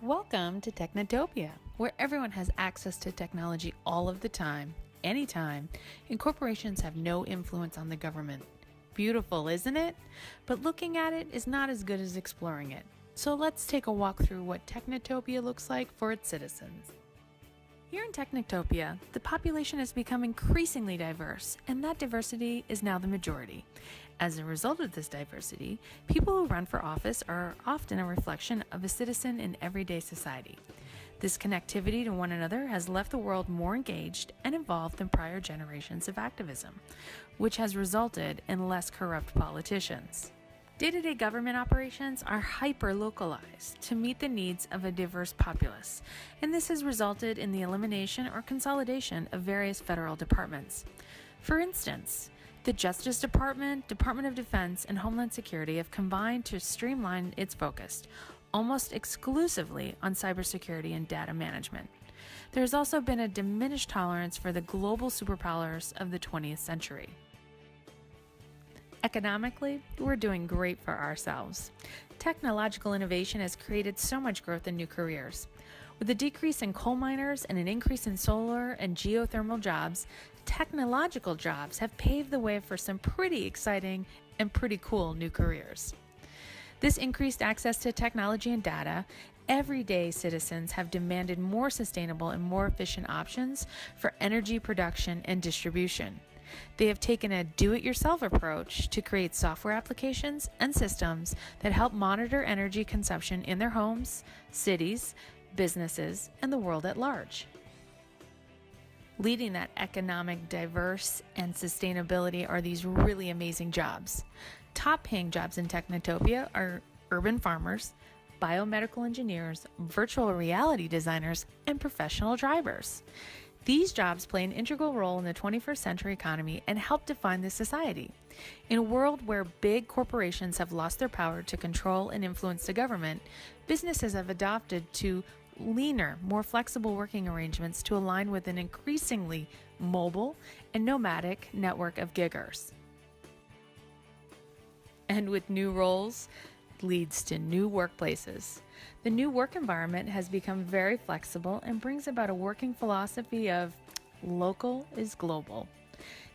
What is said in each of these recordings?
Welcome to Technitopia, where everyone has access to technology all of the time, anytime, and corporations have no influence on the government. Beautiful, isn't it? But looking at it is not as good as exploring it. So let's take a walk through what Technitopia looks like for its citizens. Here in Technitopia, the population has become increasingly diverse, and that diversity is now the majority. As a result of this diversity, people who run for office are often a reflection of a citizen in everyday society. This connectivity to one another has left the world more engaged and involved than prior generations of activism, which has resulted in less corrupt politicians. Day-to-day government operations are hyper-localized to meet the needs of a diverse populace, and this has resulted in the elimination or consolidation of various federal departments. For instance, the Justice Department, Department of Defense, and Homeland Security have combined to streamline its focus almost exclusively on cybersecurity and data management. There has also been a diminished tolerance for the global superpowers of the 20th century. Economically, we're doing great for ourselves. Technological innovation has created so much growth in new careers. With a decrease in coal miners and an increase in solar and geothermal jobs, technological jobs have paved the way for some pretty exciting and pretty cool new careers. This increased access to technology and data, everyday citizens have demanded more sustainable and more efficient options for energy production and distribution. They have taken a do-it-yourself approach to create software applications and systems that help monitor energy consumption in their homes, cities, businesses, and the world at large. Leading that economic diverse and sustainability are these really amazing jobs. Top-paying jobs in Technitopia are urban farmers, biomedical engineers, virtual reality designers, and professional drivers. These jobs play an integral role in the 21st century economy and help define the society. In a world where big corporations have lost their power to control and influence the government, businesses have adopted to leaner, more flexible working arrangements to align with an increasingly mobile and nomadic network of giggers. And with new roles, leads to new workplaces. The new work environment has become very flexible and brings about a working philosophy of local is global.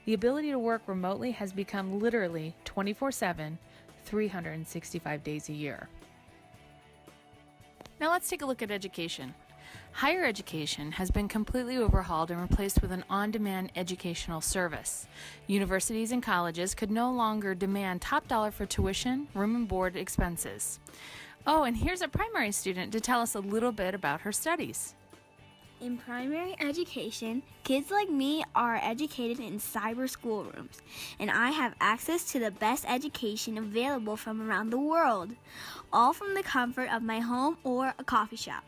The ability to work remotely has become literally 24/7, 365 days a year. Now let's take a look at education. Higher education has been completely overhauled and replaced with an on-demand educational service. Universities and colleges could no longer demand top dollar for tuition, room and board expenses. Oh, and here's a primary student to tell us a little bit about her studies. In primary education, kids like me are educated in cyber schoolrooms, and I have access to the best education available from around the world, all from the comfort of my home or a coffee shop.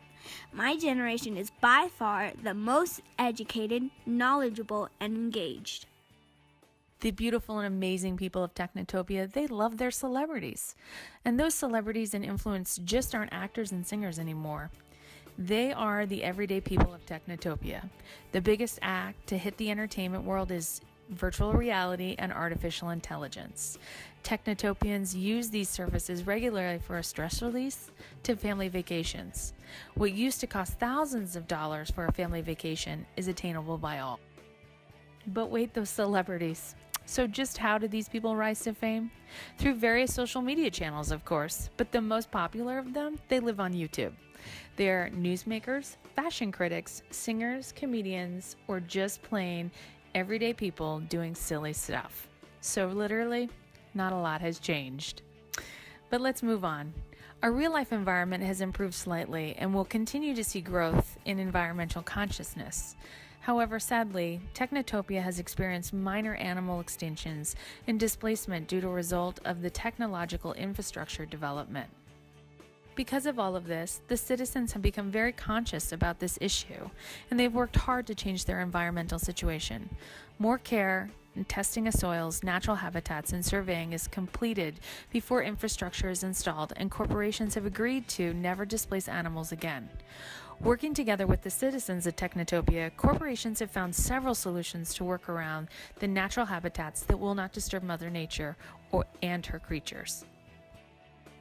My generation is by far the most educated, knowledgeable, and engaged. The beautiful and amazing people of Technitopia, they love their celebrities. And those celebrities and influence just aren't actors and singers anymore. They are the everyday people of Technitopia. The biggest act to hit the entertainment world is virtual reality and artificial intelligence. Technitopians use these services regularly for a stress release to family vacations. What used to cost thousands of dollars for a family vacation is attainable by all. But wait, those celebrities. So just how did these people rise to fame? Through various social media channels, of course, but the most popular of them, they live on YouTube. They're newsmakers, fashion critics, singers, comedians, or just plain everyday people doing silly stuff. So literally, not a lot has changed. But let's move on. Our real-life environment has improved slightly and will continue to see growth in environmental consciousness. However, sadly, Technitopia has experienced minor animal extinctions and displacement due to a result of the technological infrastructure development. Because of all of this, the citizens have become very conscious about this issue, and they've worked hard to change their environmental situation. More care and testing of soils, natural habitats, and surveying is completed before infrastructure is installed, and corporations have agreed to never displace animals again. Working together with the citizens of Technitopia, corporations have found several solutions to work around the natural habitats that will not disturb Mother Nature and her creatures.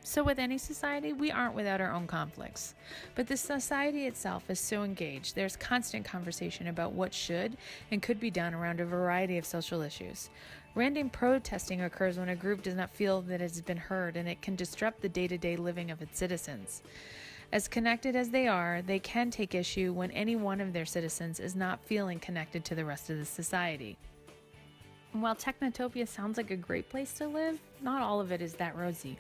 So with any society, we aren't without our own conflicts. But the society itself is so engaged. There's constant conversation about what should and could be done around a variety of social issues. Random protesting occurs when a group does not feel that it has been heard, and it can disrupt the day-to-day living of its citizens. As connected as they are, they can take issue when any one of their citizens is not feeling connected to the rest of the society. And while Technitopia sounds like a great place to live, not all of it is that rosy.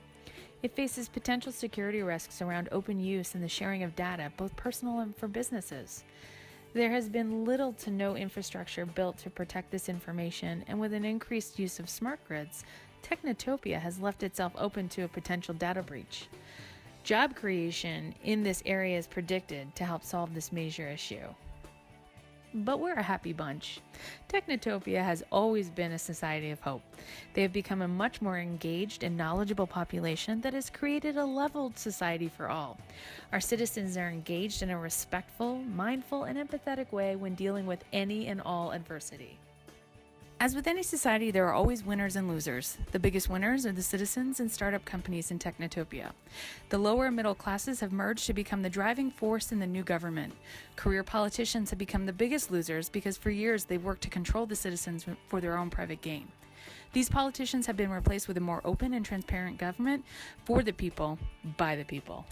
It faces potential security risks around open use and the sharing of data, both personal and for businesses. There has been little to no infrastructure built to protect this information, and with an increased use of smart grids, Technitopia has left itself open to a potential data breach. Job creation in this area is predicted to help solve this major issue. But we're a happy bunch. Technitopia has always been a society of hope. They have become a much more engaged and knowledgeable population that has created a leveled society for all. Our citizens are engaged in a respectful, mindful, and empathetic way when dealing with any and all adversity. As with any society, there are always winners and losers. The biggest winners are the citizens and startup companies in Technitopia. The lower and middle classes have merged to become the driving force in the new government. Career politicians have become the biggest losers because for years they worked to control the citizens for their own private gain. These politicians have been replaced with a more open and transparent government for the people, by the people.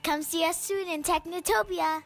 Come see us soon in Technitopia.